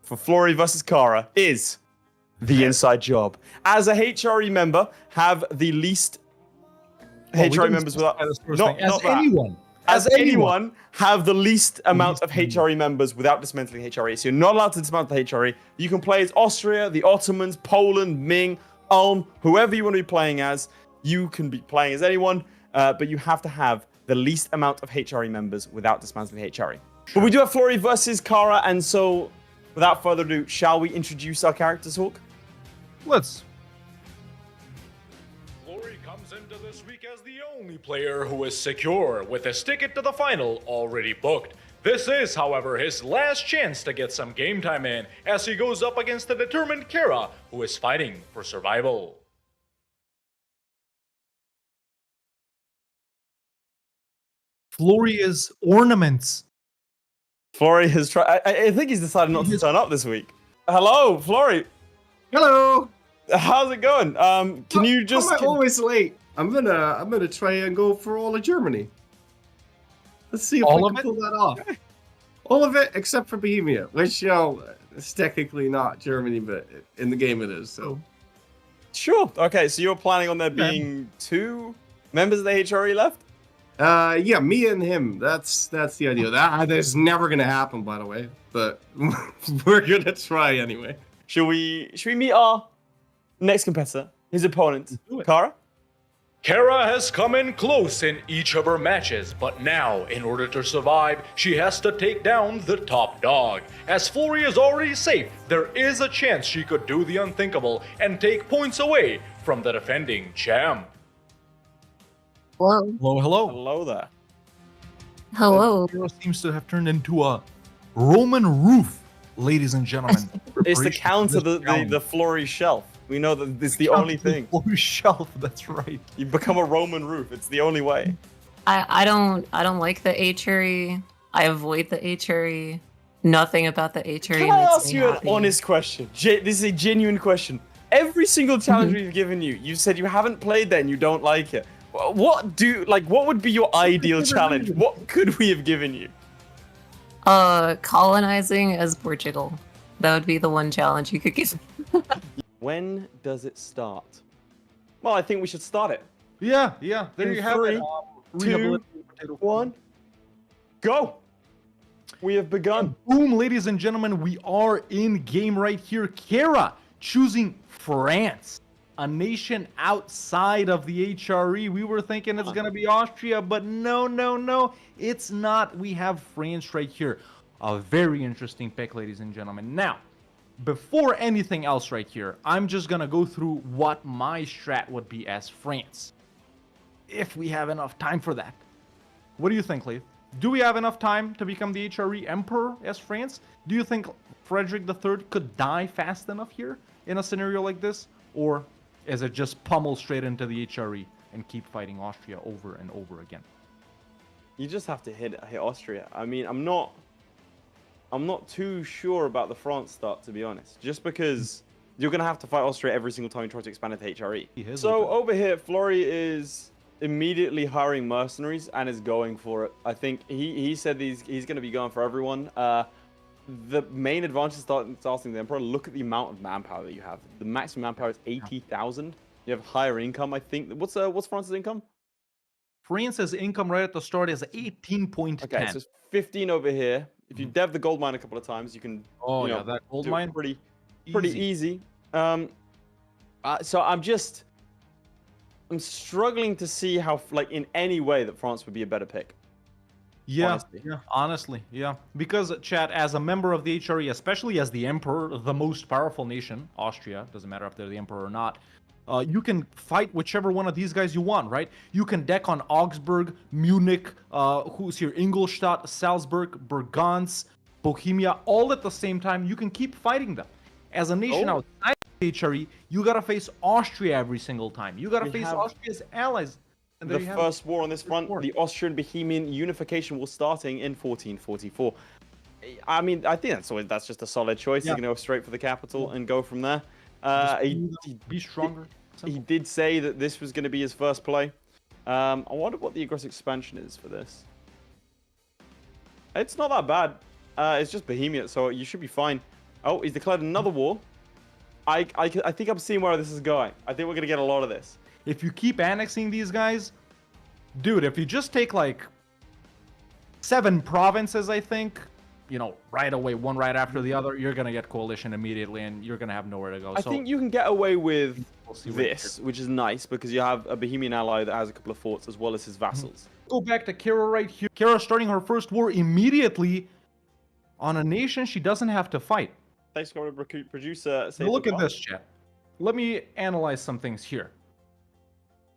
for Florry versus Cara is the inside job. As a HRE member, have the least HRE members without... As anyone, have the least amount of HRE members without dismantling HRE. So you're not allowed to dismantle the HRE. You can play as Austria, the Ottomans, Poland, Ming, Ulm, whoever you want to be playing as. You can be playing as anyone, but you have to have the least amount of HRE members without dismantling the HRE. But we do have Florry versus Cara, and so without further ado, shall we introduce our characters, Hawk? Let's. Florry comes into this week as the only player who is secure, with his ticket to the final already booked. This is, however, his last chance to get some game time in, as he goes up against the determined Cara, who is fighting for survival. Florry is ornaments. Florry has tried... I think he's decided not to turn up this week. Hello, Florry. Hello. How's it going? Can you just... I'm always late. I'm gonna try and go for all of Germany. Let's see if All we of can it? pull that off. All of it except for Bohemia, which is technically not Germany, but in the game it is. So Sure. Okay, so you're planning on there being 2 members of the HRE left? yeah, me and him. That's the idea. That's never gonna happen, by the way. But we're gonna try anyway. Should we meet our next competitor, his opponent, Cara? Cara has come in close in each of her matches, but now, in order to survive, she has to take down the top dog. As Florry is already safe, there is a chance she could do the unthinkable and take points away from the defending champ. Hello. Hello, hello. Hello there. Hello. Hero seems to have turned into a Roman roof, ladies and gentlemen. It's the counter, the Preparation Florry shelf. We know that it's the only thing. Florry shelf, that's right. You become a Roman roof. It's the only way. I don't like the HRE. I avoid the HRE. Nothing about the HRE Can I makes ask me you happy. an honest question? This is a genuine question. Every single challenge we've given you, you've said you haven't played that and you don't like it. What would be your ideal challenge? What could we have given you? Colonizing as Portugal. That would be the one challenge you could give. When does it start? Well, I think we should start it. Yeah. There In you have 3, it. 2, 1, go. We have begun. Boom, ladies and gentlemen, we are in game right here. Cara choosing France, a nation outside of the HRE. We were thinking it's gonna be Austria, but no, it's not. We have France right here. A very interesting pick, ladies and gentlemen. Now, before anything else right here, I'm just gonna go through what my strat would be as France, if we have enough time for that. What do you think, Leith? Do we have enough time to become the HRE Emperor as France? Do you think Frederick III could die fast enough here in a scenario like this? Or is it just pummel straight into the HRE and keep fighting Austria over and over again? You just have to hit Austria. I mean, I'm not too sure about the France start, to be honest. Just because you're going to have to fight Austria every single time you try to expand into HRE. So over here, Florry is immediately hiring mercenaries and is going for it. I think he said he's going to be going for everyone. The main advantage starting the Emperor, look at the amount of manpower that you have. The maximum manpower is 80,000. You have higher income, I think. What's France's income? France's income right at the start is 18.10. Okay, so it's 15 over here. If you dev the gold mine a couple of times, you can that gold do it mine? pretty easy. So I'm struggling to see how, like, in any way that France would be a better pick. Honestly, because chat, as a member of the HRE, especially as the Emperor, the most powerful nation, Austria, doesn't matter if they're the Emperor or not, you can fight whichever one of these guys you want, right? You can deck on Augsburg, Munich, who's here, Ingolstadt, Salzburg, Burgans, Bohemia, all at the same time. You can keep fighting them. As a nation outside the HRE, you gotta face Austria every single time. You gotta face Austria's allies. And the first war on this front, the Austrian-Bohemian unification war starting in 1444. I mean, I think that's just a solid choice. He's going to go straight for the capital and go from there. Be stronger. He did say that this was going to be his first play. I wonder what the aggressive expansion is for this. It's not that bad. It's just Bohemia, so you should be fine. Oh, he's declared another war. I think I'm seeing where this is going. I think we're going to get a lot of this. If you keep annexing these guys, dude, if you just take like 7 provinces, I think, you know, right away, one right after the other, you're going to get coalition immediately and you're going to have nowhere to go. I think you can get away with this, which is nice because you have a Bohemian ally that has a couple of forts as well as his vassals. Go back to Cara right here. Cara starting her first war immediately on a nation she doesn't have to fight. Thanks for producer. Look at this, chat. Let me analyze some things here.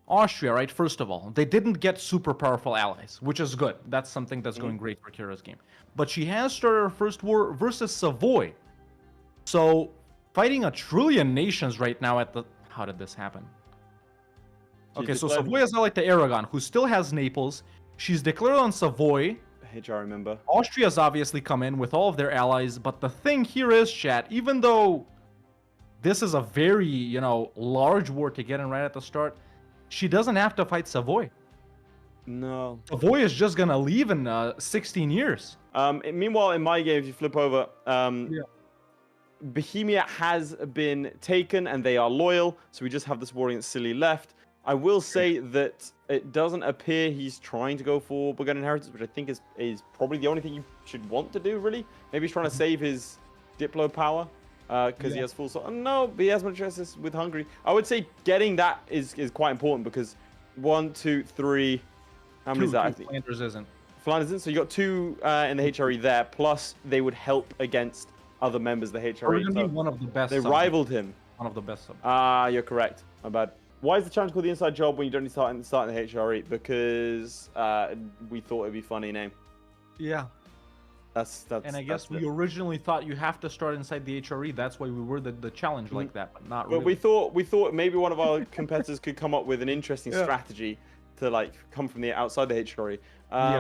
Austria, right? First of all, they didn't get super powerful allies, which is good. That's something that's going great for Cara's game. But she has started her first war versus Savoy. So, fighting 1 trillion nations right now at the... How did this happen? Okay, so Savoy is allied to Aragon, who still has Naples. She's declared on Savoy. HRE member. Austria's obviously come in with all of their allies, but the thing here is, chat, even though this is a very, you know, large war to get in right at the start, she doesn't have to fight Savoy. No. Savoy is just gonna leave in 16 years. Meanwhile, in my game, if you flip over, Bohemia has been taken and they are loyal, so we just have this war against Scilly left. I will say that it doesn't appear he's trying to go for Bulgarian inheritance, which I think is probably the only thing you should want to do, really. Maybe he's trying to save his Diplo power because he has full... No, but he has much interest with Hungary. I would say getting that is quite important because 1, 2, 3... How many is that? Flanders isn't. Flanders isn't, so you got 2 in the HRE there, plus they would help against other members of the HRE. So one of the best. They rivaled him. One of the best. You're correct. My bad. Why is the challenge called the inside job when you don't need to start in the HRE? Because we thought it'd be a funny name. Yeah. That's and I guess we originally thought you have to start inside the HRE. That's why we were the challenge like that, but not really. But we thought maybe one of our competitors could come up with an interesting strategy to like come from the outside the HRE.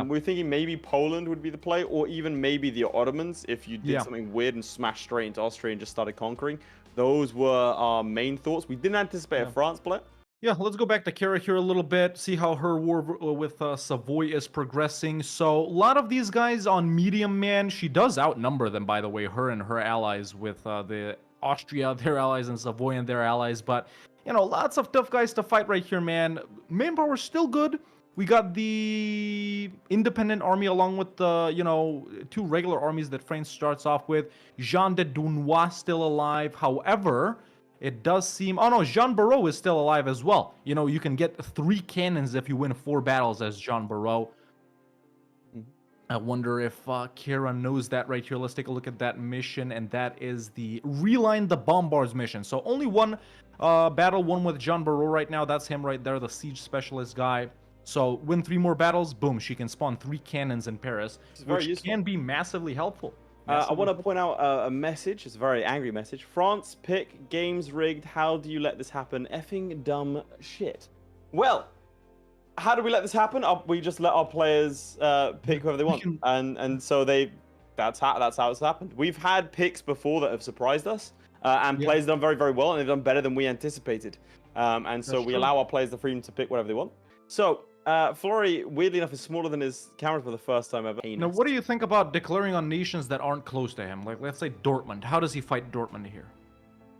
We were thinking maybe Poland would be the play, or even maybe the Ottomans if you did something weird and smashed straight into Austria and just started conquering. Those were our main thoughts. We didn't anticipate a France play. Yeah, let's go back to Cara here a little bit, see how her war with Savoy is progressing. So, a lot of these guys on medium, man, she does outnumber them, by the way, her and her allies with the Austria, their allies, and Savoy and their allies. But, you know, lots of tough guys to fight right here, man. Manpower is still good. We got the independent army along with the, you know, 2 regular armies that France starts off with. Jean de Dunois still alive. However, it does seem... Oh, no, Jean Barreau is still alive as well. You know, you can get 3 cannons if you win 4 battles as Jean Barreau. I wonder if Cara knows that right here. Let's take a look at that mission, and that is the Reline the Bombards mission. So only 1 battle, 1 with Jean Barreau right now. That's him right there, the siege specialist guy. So win 3 more battles, boom, she can spawn 3 cannons in Paris, which can be massively helpful. I want to point out a message. It's a very angry message. France pick, games rigged. How do you let this happen? Effing dumb shit. Well, how do we let this happen? We just let our players pick whoever they want, and so that's how it's happened. We've had picks before that have surprised us, and players done very, very well, and they've done better than we anticipated. And so we allow our players the freedom to pick whatever they want. So. Florry, weirdly enough, is smaller than his camera for the first time ever. Now, what do you think about declaring on nations that aren't close to him? Like, let's say Dortmund. How does he fight Dortmund here?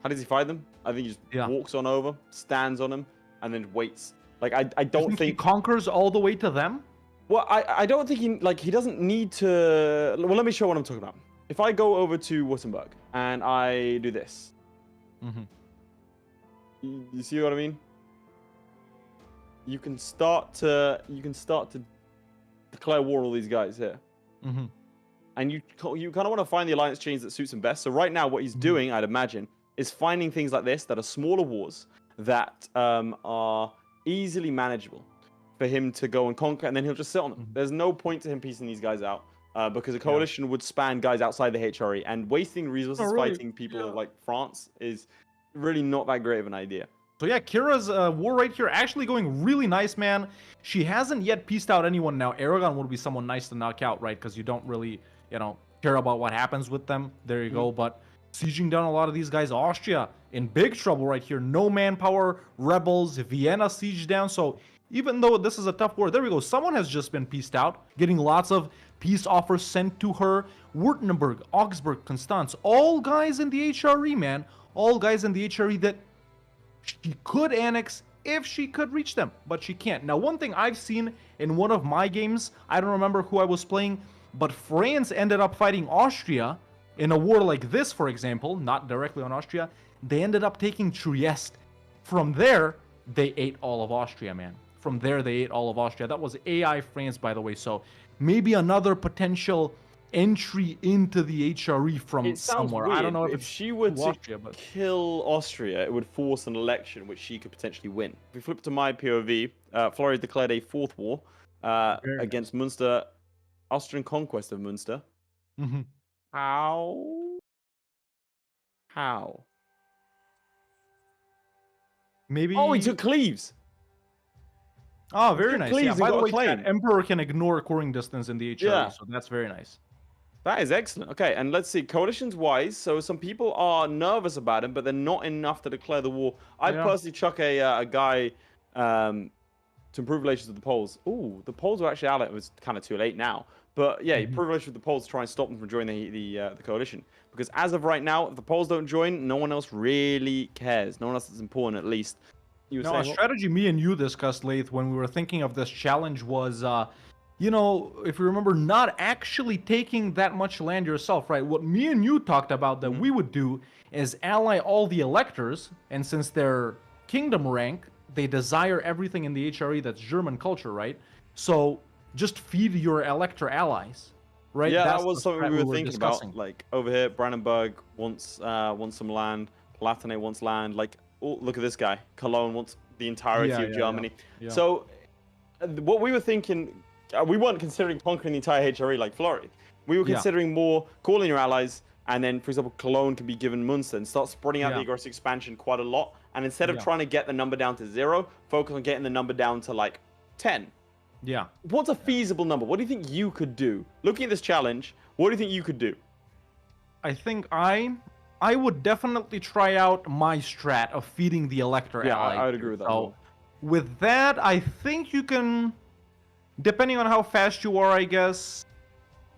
How does he fight them? I think he just walks on over, stands on them, and then waits. Like, I don't think... he conquers all the way to them? Well, I don't think he doesn't need to... Well, let me show what I'm talking about. If I go over to Württemberg, and I do this. You see what I mean? You can start to declare war on all these guys here, and you kind of want to find the alliance chains that suits him best. So right now, what he's doing, I'd imagine, is finding things like this that are smaller wars that are easily manageable for him to go and conquer, and then he'll just sit on them. There's no point to him piecing these guys out because a coalition would span guys outside the HRE, and wasting resources fighting people like France is really not that great of an idea. So yeah, Cara's war right here actually going really nice, man. She hasn't yet pieced out anyone now. Aragon would be someone nice to knock out, right? Because you don't really, you know, care about what happens with them. There you go. But sieging down a lot of these guys. Austria in big trouble right here. No manpower. Rebels. Vienna siege down. So even though this is a tough war. There we go. Someone has just been peaced out, getting lots of peace offers sent to her. Württemberg, Augsburg, Constance, all guys in the HRE, man. All guys in the HRE that she could annex if she could reach them, but she can't. Now, one thing I've seen in one of my games, I don't remember who I was playing, but France ended up fighting Austria in a war like this, for example, not directly on Austria. They ended up taking Trieste. From there, they ate all of Austria, man. From there, they ate all of Austria. That was AI France, by the way. So maybe another potential entry into the HRE from somewhere. Weird. I don't know if she were to Austria, but... kill Austria, it would force an election which she could potentially win. If we flip to my POV, Florry declared a fourth war against Munster, Austrian conquest of Munster. Mm-hmm. How? Maybe. Oh, he took Cleves. Oh, very nice. Cleves Yeah, by the got a way, claim. Emperor can ignore coring distance in the HRE, Yeah. so that's very nice. That is excellent. Okay, and let's see. Coalition's wise, so some people are nervous about him, but they're not enough to declare the war. I'd personally chuck a guy to improve relations with the Poles. Ooh, the Poles were actually allied. It was kind of too late now. But yeah, improve relations with the Poles to try and stop them from joining the coalition. Because as of right now, if the Poles don't join, no one else really cares. No one else is important, at least. No, a strategy me and you discussed, Laith, when we were thinking of this challenge was, you know, if you remember, not actually taking that much land yourself, right? What me and you talked about that we would do is ally all the electors, and since they're kingdom rank, they desire everything in the HRE that's German culture, right? So just feed your elector allies, right? Yeah, That's that was the something strat we were thinking discussing. about. Like over here, Brandenburg wants some land. Palatinate wants land. Like, oh, look at this guy. Cologne wants the entirety of Germany. Yeah. So, what we were thinking, we weren't considering conquering the entire HRE like Florry. We were considering more calling your allies, and then, for example, Cologne can be given Munster and start spreading out the aggressive expansion quite a lot. And instead of trying to get the number down to 0, focus on getting the number down to like 10. Yeah. What's a feasible number? What do you think you could do? Looking at this challenge, what do you think you could do? I think I would definitely try out my strat of feeding the elector allies. I would agree with that. So, with that, I think you can, depending on how fast you are, I guess,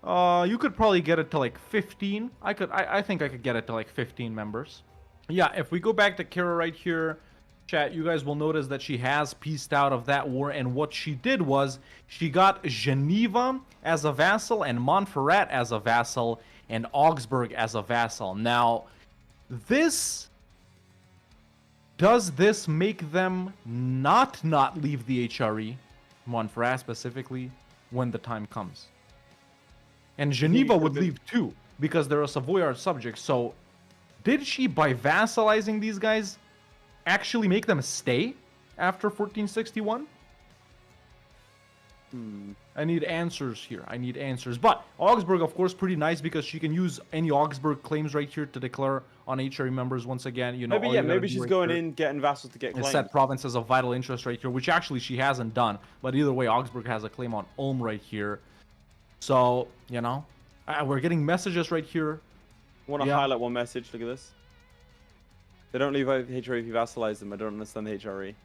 you could probably get it to like 15. I think I could get it to like 15 members. Yeah, if we go back to Cara right here, chat, you guys will notice that she has pieced out of that war, and what she did was she got Geneva as a vassal and Montferrat as a vassal and Augsburg as a vassal. Now, does this make them not leave the HRE, Montferrat specifically, when the time comes? And Geneva would leave too, because they're a Savoyard subject. So, did she, by vassalizing these guys, actually make them stay after 1461? I need answers here. I need answers. But Augsburg, of course, pretty nice because she can use any Augsburg claims right here to declare on HRE members once again. You know, maybe she's going in, getting vassals to get claims. Set provinces of vital interest right here, which actually she hasn't done. But either way, Augsburg has a claim on Ulm right here. So, you know, we're getting messages right here. I want to highlight one message. Look at this. They don't leave the HRE if you vassalize them. I don't understand the HRE.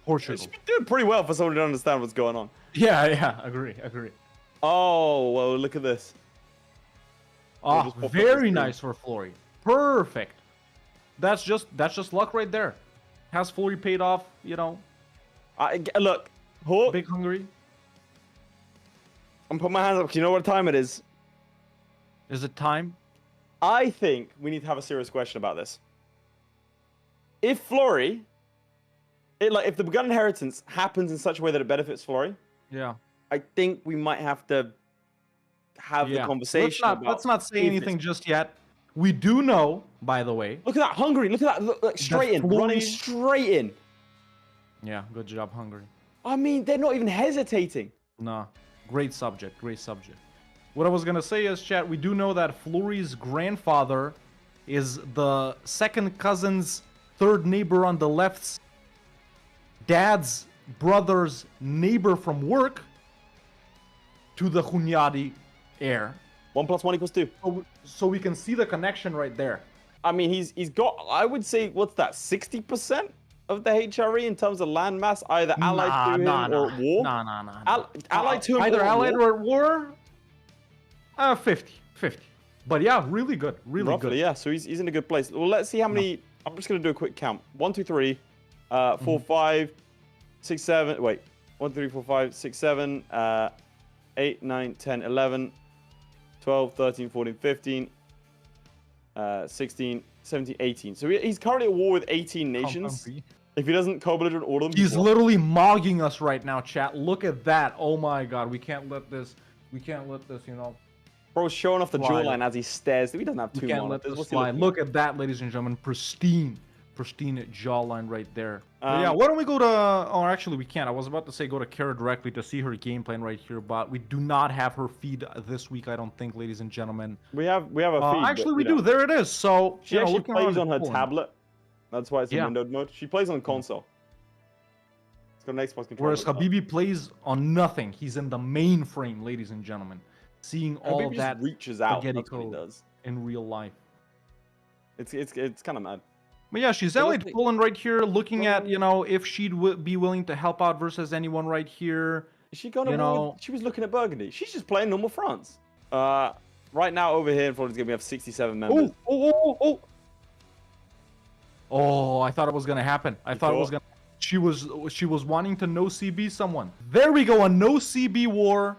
Portugal. She's doing pretty well for someone who don't understand what's going on. Yeah, agree. Oh, well, look at this. Oh, very nice for Florry. Perfect. That's just luck right there. Has Florry paid off, you know? Look, Hawk, Big Hungary. I'm putting my hands up. You know what time it is? Is it time? I think we need to have a serious question about this. If Florry, if the begun inheritance happens in such a way that it benefits Florry, yeah, I think we might have to have the conversation. Let's not say anything just yet. We do know, by the way. Look at that, Hungary. Look at that. Look straight in, running straight in. Yeah, good job, Hungary. I mean, they're not even hesitating. Nah, great subject. What I was gonna say is, chat, we do know that Florry's grandfather is the second cousin's third neighbor on the left's dad's brother's neighbor from work to the Hunyadi heir. 1 + 1 = 2. So we can see the connection right there. I mean, he's got, I would say, what's that, 60%? of the HRE in terms of landmass, either allied to him or at war? Allied to him either or allied war? or at war? 50. But yeah, really good. Really Roughly, good. yeah. So he's in a good place. Well, let's see how many. I'm just going to do a quick count. 1, 2, 3, 4, 5, 6, 7. Wait. 1, 2, 3, 4, 5, 6, 7, 8, 9, 10, 11, 12, 13, 14, 15, 16, 17, 18. So he's currently at war with 18 nations. If he doesn't co-belligerent order them, he's literally mogging us right now, chat. Look at that. Oh my god, we can't let this. We can't let this, you know. Bro's showing off the jawline as he stares. He doesn't have two monitors. Look at that, ladies and gentlemen. Pristine jawline right there. Yeah, why don't we go to... Or actually, we can't. I was about to say go to Cara directly to see her game plan right here, but we do not have her feed this week, I don't think, ladies and gentlemen. We have a feed. Actually, we do. There it is. So, she actually plays on her tablet. That's why it's in windowed mode. She plays on console. It's got an Xbox controller. Whereas Habibi plays on nothing. He's in the mainframe, ladies and gentlemen. Seeing all that reaches out. That's what he does in real life. It's kind of mad. But yeah, she's allied to Poland right here, looking at, you know, if she'd be willing to help out versus anyone right here. Is she gonna? She was looking at Burgundy. She's just playing normal France. Right now over here in Florida's gonna have 67 members. Oh, I thought it was gonna happen. I thought it was gonna. She was wanting to no CB someone. There we go, a no CB war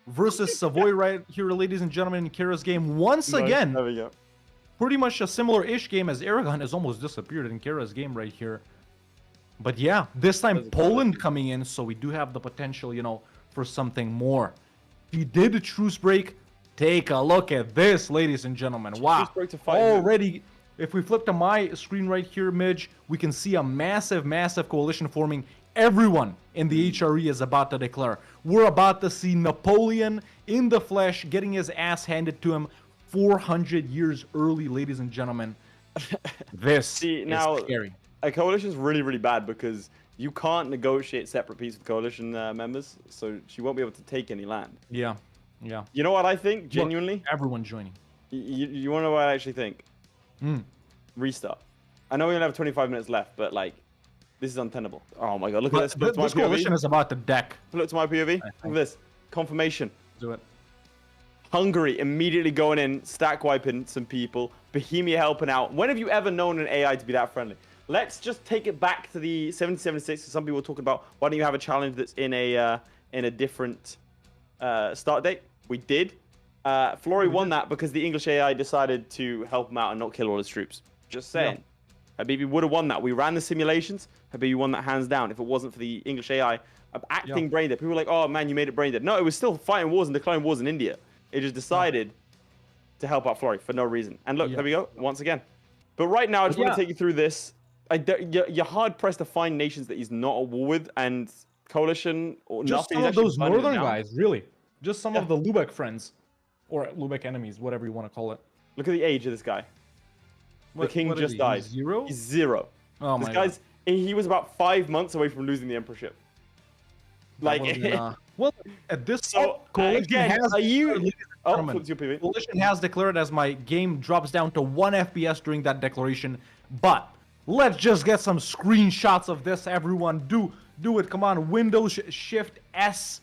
versus Savoy right here, ladies and gentlemen, in Cara's game once again. There we go. Pretty much a similar-ish game as Aragon has almost disappeared in Cara's game right here. But yeah, this time Poland coming in, so we do have the potential, you know, for something more. He did a truce break. Take a look at this, ladies and gentlemen. Wow. Already, if we flip to my screen right here, Midge, we can see a massive coalition forming. Everyone in the HRE is about to declare. We're about to see Napoleon in the flesh getting his ass handed to him 400 years early, ladies and gentlemen. This is scary. A coalition is really, really bad because you can't negotiate separate peace with coalition members, so she won't be able to take any land. Yeah. You know what I think, genuinely? Look, everyone joining. You want to know what I actually think? Restart. I know we only have 25 minutes left, but like, this is untenable. Oh my god, look at this. This coalition is about to deck. Look to my POV. Look at this. Confirmation. Do it. Hungary immediately going in, stack wiping some people, Bohemia helping out. When have you ever known an AI to be that friendly? Let's just take it back to the 1776. Some people were talking about why don't you have a challenge that's in a different start date. We did. Florry won that because the English AI decided to help him out and not kill all his troops. Just saying. Yeah. Habibi would have won that. We ran the simulations. Habibi won that hands down. If it wasn't for the English AI acting brain dead, people were like, "Oh man, you made it brain dead." No, it was still fighting wars and declaring wars in India. It just decided to help out Florry for no reason. And look, there we go, once again. But right now, I just want to take you through this. You're hard-pressed to find nations that he's not at war with, and coalition or just nothing. Some of those northern guys, really. Just some of the Lubeck friends. Or Lubeck enemies, whatever you want to call it. Look at the age of this guy. The king just died. He's 0? He's 0. Oh my god. He was about 5 months away from losing the emperorship. Like, well, at this coalition has coalition has declared as my game drops down to 1 FPS during that declaration. But let's just get some screenshots of this. Everyone, do it. Come on, Windows Shift S.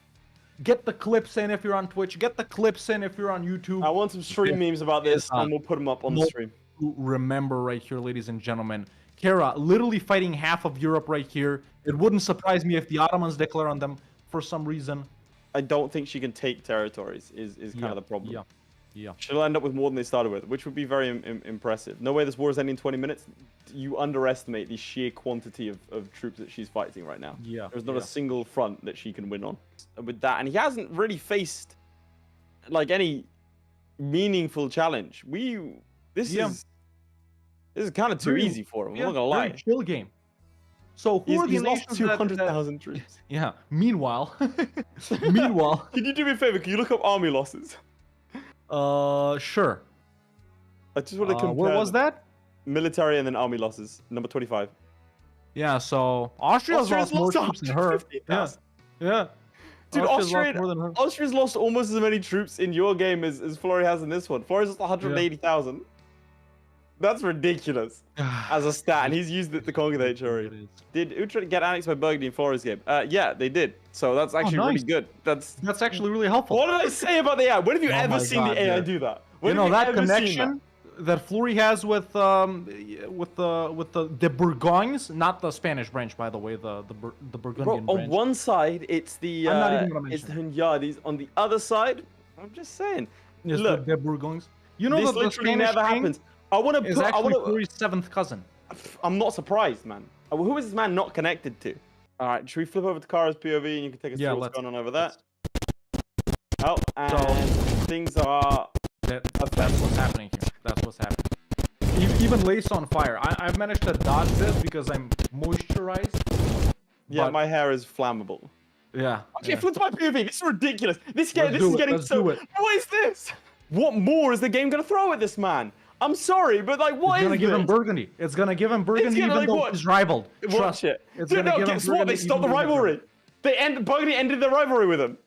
Get the clips in if you're on Twitch. Get the clips in if you're on YouTube. I want some stream memes about this, and we'll put them up on the stream. Remember right here, ladies and gentlemen. Cara literally fighting half of Europe right here. It wouldn't surprise me if the Ottomans declare on them for some reason. I don't think she can take territories, is kind of the problem. Yeah. She'll end up with more than they started with, which would be very impressive. No way this war is ending in 20 minutes. You underestimate the sheer quantity of troops that she's fighting right now. Yeah. There's not a single front that she can win on with that. And he hasn't really faced like any meaningful challenge. This is kind of too easy for him. I'm not gonna lie. Very chill game. So who are these lost 200,000 troops? Yeah. Meanwhile, can you do me a favor? Can you look up army losses? Sure. I just want to compare. Where was that? Military and then army losses. Number 25. Yeah. So Austria's lost more troops than her. Yeah. Dude, Austria's lost almost as many troops in your game as Florry has in this one. Florry's lost 180,000. That's ridiculous. As a stat, and he's used it to conquer the HRE. Did Utrecht get annexed by Burgundy in Florry's game? Yeah, they did. So that's actually really good. That's actually really helpful. What did I say about the AI? When have you ever seen the AI do that? When you know that connection that Florry has with the Bourgognes, not the Spanish branch, by the way, the Burgundian branch. On one side, it's the I'm not even gonna it's mention the Hunyadis. On the other side, I'm just saying. Look, the Bourgognes. You know this the literally Spanish never happens. I want to is put. actually Florry's 7th cousin. I'm not surprised, man. Who is this man not connected to? All right, should we flip over to Cara's POV and you can take us through what's going on over there? Oh, and things are. That's what's happening here. That's what's happening. Even lace on fire. I've managed to dodge this because I'm moisturized. Yeah, my hair is flammable. Yeah. Okay, flip to my POV. This is ridiculous. This game, this is getting so. What is this? What more is the game gonna throw at this man? I'm sorry, but like, what is this? It's gonna give him Burgundy. It's gonna give him Burgundy even though he's rivaled. Trust it. It's gonna give him guess what? They stopped the rivalry. Burgundy ended the rivalry with him.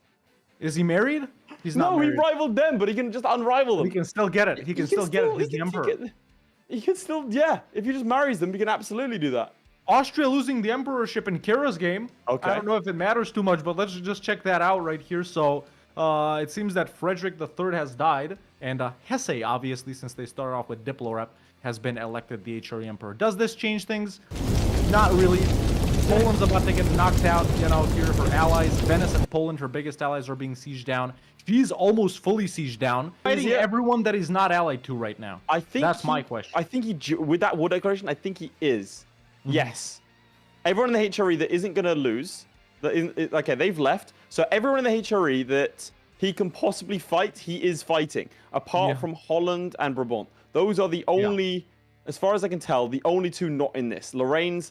Is he married? He's not married. No, he rivaled them, but he can just unrival them. He can still get it. He can still get it. He's the emperor. He can still, yeah. If he just marries them, he can absolutely do that. Austria losing the emperorship in Cara's game. Okay. I don't know if it matters too much, but let's just check that out right here. So it seems that Frederick III has died, and Hesse, obviously, since they started off with Diplorep, has been elected the HRE emperor. Does this change things? Not really. Poland's about to get knocked out, you know, here for allies. Venice and Poland, her biggest allies, are being sieged down. She's almost fully sieged down, fighting everyone that he's not allied to right now. I think that's my question. I think he, with that war declaration, I think he is. Yes. Everyone in the HRE that isn't going to lose, okay, they've left. So everyone in the HRE that he can possibly fight, he is fighting. Apart from Holland and Brabant. Those are the only, as far as I can tell, the only two not in this. Lorraine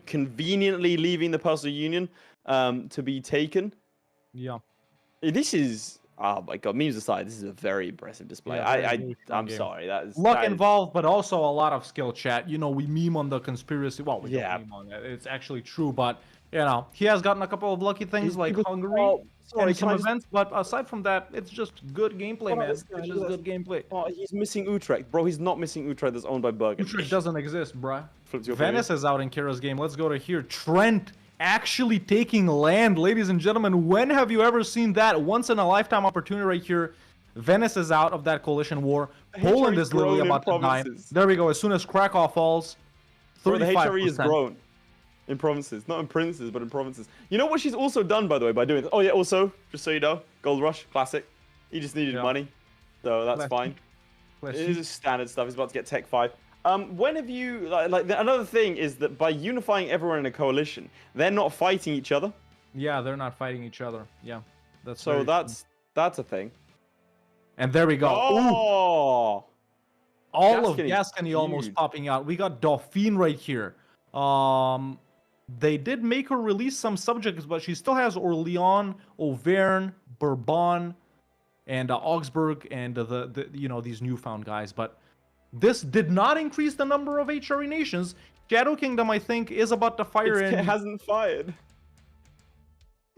conveniently leaving the personal union to be taken. Yeah. This is, oh my god, memes aside, this is a very impressive display. I'm sorry, that is luck involved, but also a lot of skill, chat. You know, we meme on the conspiracy. Well, we don't meme on it. It's actually true, but you know, he has gotten a couple of lucky things like Hungary and some events, but aside from that, it's just good gameplay, man. It's just good gameplay. Oh, he's missing Utrecht, bro. He's not missing Utrecht. That's owned by Burgundy. Utrecht doesn't exist, bruh. Venice is out in Cara's game. Let's go to here. Trent actually taking land, ladies and gentlemen. When have you ever seen that? Once in a lifetime opportunity right here. Venice is out of that coalition war. Poland is literally about to die. There we go. As soon as Krakow falls, 35%. The HRE is grown in provinces, not in princes, but in provinces. You know what she's also done, by the way, by doing this? Oh yeah, also, just so you know, Gold Rush, classic. He just needed money, so that's fine. It is standard stuff. He's about to get Tech 5. When have you another thing is that by unifying everyone in a coalition, they're not fighting each other. Yeah, they're not fighting each other. Yeah, that's that's a thing. And there we go. Oh, all of Gascony almost popping out. We got Dauphine right here. They did make her release some subjects, but she still has Orléans, Auvergne, Bourbon, and Augsburg, and the you know, these newfound guys, but. This did not increase the number of HRE nations. Shadow Kingdom, I think, is about to fire in. It hasn't fired.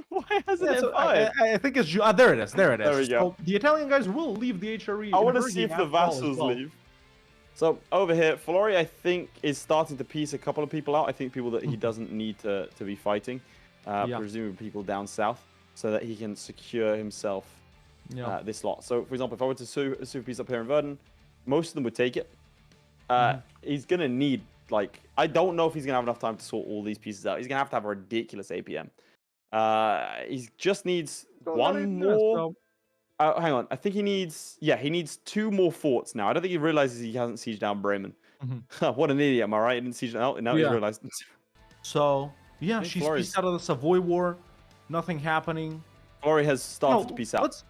Why hasn't it fired? I think it's... there it is. There it is. There we go. So the Italian guys will leave the HRE. I want to see if the vassals leave. So over here, Florry, I think, is starting to piece a couple of people out. I think people that he doesn't need to be fighting. Presumably people down south. So that he can secure himself this lot. So, for example, if I were to super piece up here in Verdun, most of them would take it. He's going to need, like, I don't know if he's going to have enough time to sort all these pieces out. He's going to have a ridiculous APM. He just needs one more. Hang on. I think he needs, he needs 2 more forts now. I don't think he realizes he hasn't sieged down Bremen. What an idiot, am I right? He didn't siege down. Now he's realized. So, yeah, she's pieced out of the Savoy War. Nothing happening. Florry has started to piece out.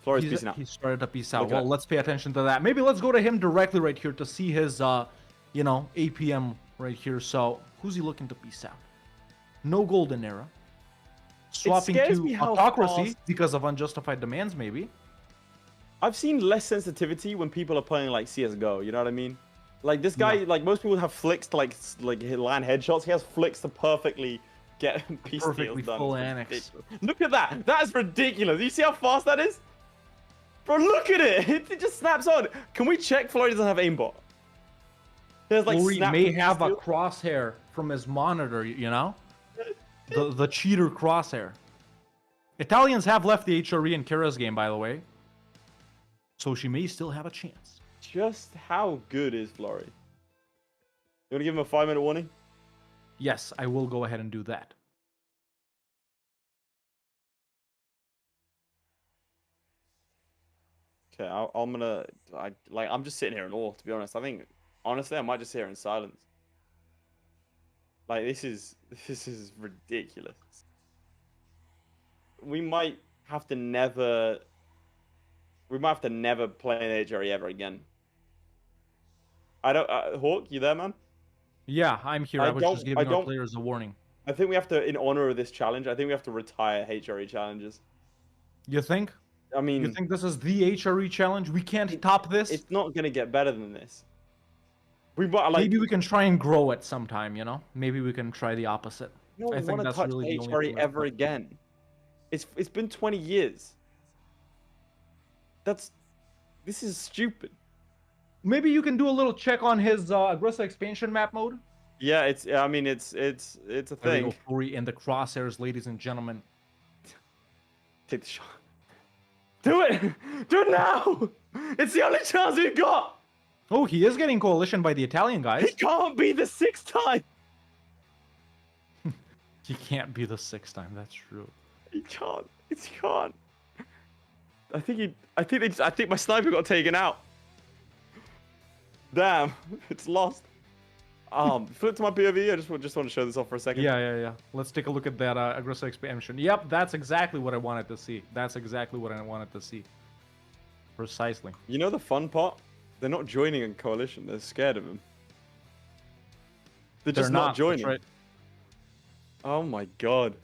Florry's piecing out. He started to piece out. Well, let's pay attention to that. Maybe let's go to him directly right here to see his, you know, APM right here. So, who's he looking to piece out? No golden era. Swapping to autocracy because of unjustified demands, maybe. I've seen less sensitivity when people are playing like CSGO. You know what I mean? Like this guy, like most people have flicks to like land headshots. He has flicks to perfectly get peace deals done. Full annex. Look at that. That is ridiculous. You see how fast that is? Bro, look at it. It just snaps on. Can we check Florry doesn't have aimbot? There's like Florry snap may and have a steal. crosshair from his monitor, you know? The cheater crosshair. Italians have left the HRE in Cara's game, by the way. So she may still have a chance. Just how good is Florry? You want to give him a 5-minute warning? Yes, I will go ahead and do that. Okay, I'm just sitting here in awe, to be honest. I think, honestly, I might just sit here in silence. Like, this is ridiculous. We might have to never play an HRE ever again. Hawk, you there, man? Yeah, I'm here. I was just giving our players a warning. I think we have to, in honor of this challenge, I think we have to retire HRE challenges. You think? I mean, You think this is the HRE challenge? We can't top this? It's not going to get better than this. Maybe we can try and grow it sometime, you know? Maybe we can try the opposite. I think that's touch really HRE ever again. It's been 20 years. This is stupid. Maybe you can do a little check on his aggressive expansion map mode. Yeah, it's a thing. Florry in the crosshairs, ladies and gentlemen. Take the shot. Do it! Do it now! It's the only chance we've got! Oh, he is getting coalition by the Italian guys. He can't be the 6th time! He can't be the 6th time, that's true. He can't. He can't. I think my sniper got taken out. Damn, it's lost. Flip to my POV. I just want to show this off for a second. Yeah. Let's take a look at that aggressive expansion. Yep, that's exactly what I wanted to see. Precisely. You know the fun part? They're not joining a coalition. They're scared of him. They're just not joining. Right. Oh my god.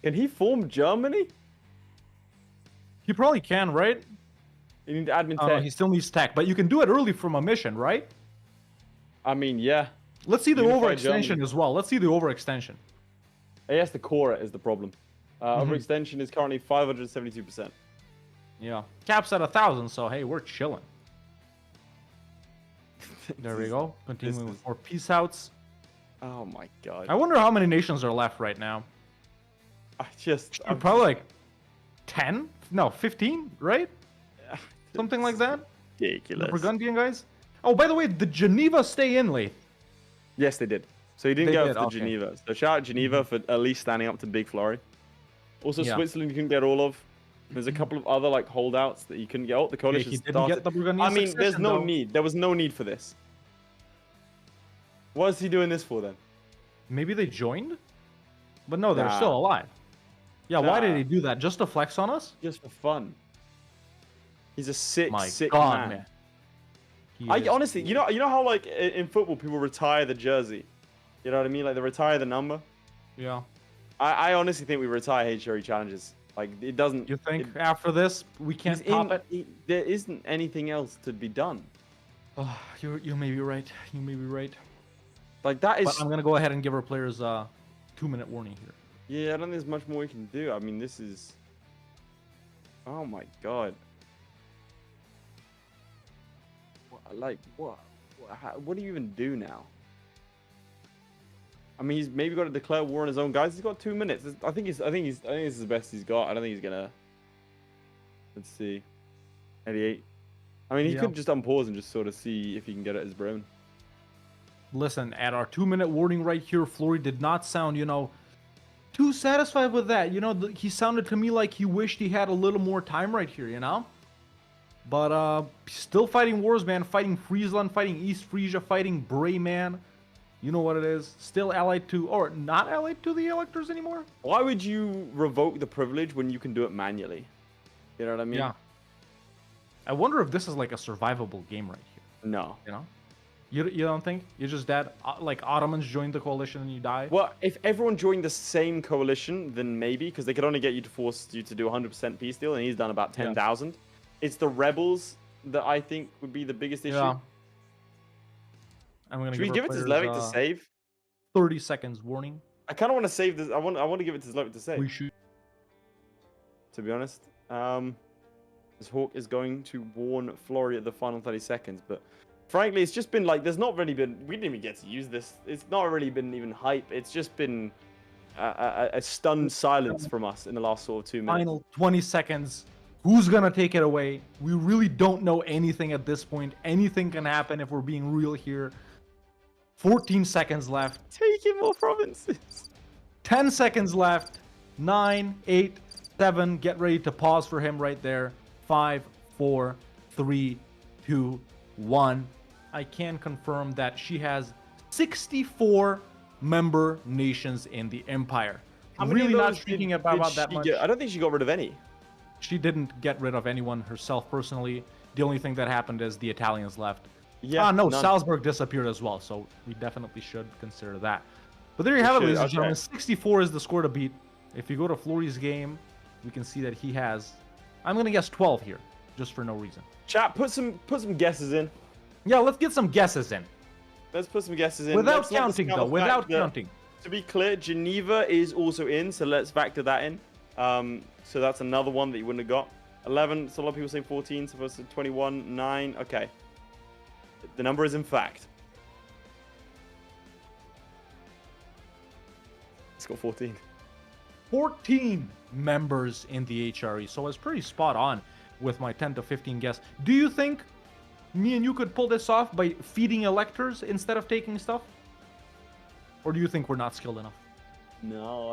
Can he form Germany? He probably can, right? You need admin tech. He still needs tech, but you can do it early from a mission, right? I mean, yeah. Let's see the overextension as well. Let's see the overextension. He has to core it is the problem. Overextension is currently 572%. Yeah. Caps at 1,000, so hey, we're chilling. There we go. Continuing with more peace outs. Oh my god. I wonder how many nations are left right now. I'm probably like 10? No, 15, right? Something like that? Ridiculous. The Burgundian guys? Oh, by the way, did Geneva stay in late? Yes, they did. So he didn't go to Geneva. So shout out Geneva for at least standing up to Big Florry. Also, Switzerland you couldn't get all of. There's a couple of other like holdouts that you couldn't get. Oh, the coalition started. I mean, there's no need. There was no need for this. What is he doing this for then? Maybe they joined? But no, they're still alive. Yeah, why did he do that? Just to flex on us? Just for fun. He's a sick man. Honestly, you know how like in football people retire the jersey? You know what I mean? Like they retire the number? Yeah. I honestly think we retire HRE challenges. Like it doesn't. You think after this we can't top it? There isn't anything else to be done. Oh, you may be right. You may be right. Like that is. But I'm gonna go ahead and give our players a 2-minute warning here. Yeah, I don't think there's much more we can do. I mean, this is. Oh my god. What do you even do now? I mean, he's maybe got to declare war on his own guys. He's got 2 minutes. I think this is the best he's got. I don't think he's gonna. Let's see. 88. I mean, he could just unpause and just sort of see if he can get at his brain. Listen, at our 2-minute warning right here, Florry did not sound, too satisfied with that. He sounded to me like he wished he had a little more time right here, But still fighting wars, man. Fighting Friesland, fighting East Frisia, fighting Bray, man. You know what it is. Still allied to, or not allied to the electors anymore. Why would you revoke the privilege when you can do it manually? You know what I mean? Yeah. I wonder if this is like a survivable game right here. No. You don't think? You're just dead? Like Ottomans joined the coalition and you die? Well, if everyone joined the same coalition, then maybe, because they could only get you to force you to do 100% peace deal, and he's done about 10,000. It's the rebels that I think would be the biggest issue. Yeah. Should we give it to Zlevik to save? 30 seconds warning. I kind of want to save this. I want to give it to Zlevik to save. We should. To be honest, this Hawk is going to warn Florry at the final 30 seconds, but frankly, it's just been like, there's not really been, we didn't even get to use this. It's not really been even hype. It's just been a stunned silence from us in the last sort of 2 minutes. Final 20 seconds. Who's going to take it away? We really don't know anything at this point. Anything can happen if we're being real here. 14 seconds left. Taking more provinces. 10 seconds left. 9, 8, 7. Get ready to pause for him right there. 5, 4, 3, 2, 1. I can confirm that she has 64 member nations in the Empire. I'm really not speaking about that much. I don't think she got rid of any. She didn't get rid of anyone herself personally. The only thing that happened is the Italians left. Yeah. No, Salzburg disappeared as well, so we definitely should consider that. But there you have it, ladies and gentlemen. 64 is the score to beat. If you go to Florry's game, we can see that he has, I'm going to guess 12 here, just for no reason. Chat, put some guesses in. Yeah, let's get some guesses in. Let's put some guesses in. Without counting, though. Without counting. To be clear, Geneva is also in, so let's factor that in. So that's another one that you wouldn't have got. 11, so a lot of people say 14, supposed to 21, 9. Okay. The number is in fact. It's got 14. 14 members in the HRE, so I was pretty spot on with my 10 to 15 guess. Do you think me and you could pull this off by feeding electors instead of taking stuff? Or do you think we're not skilled enough? No.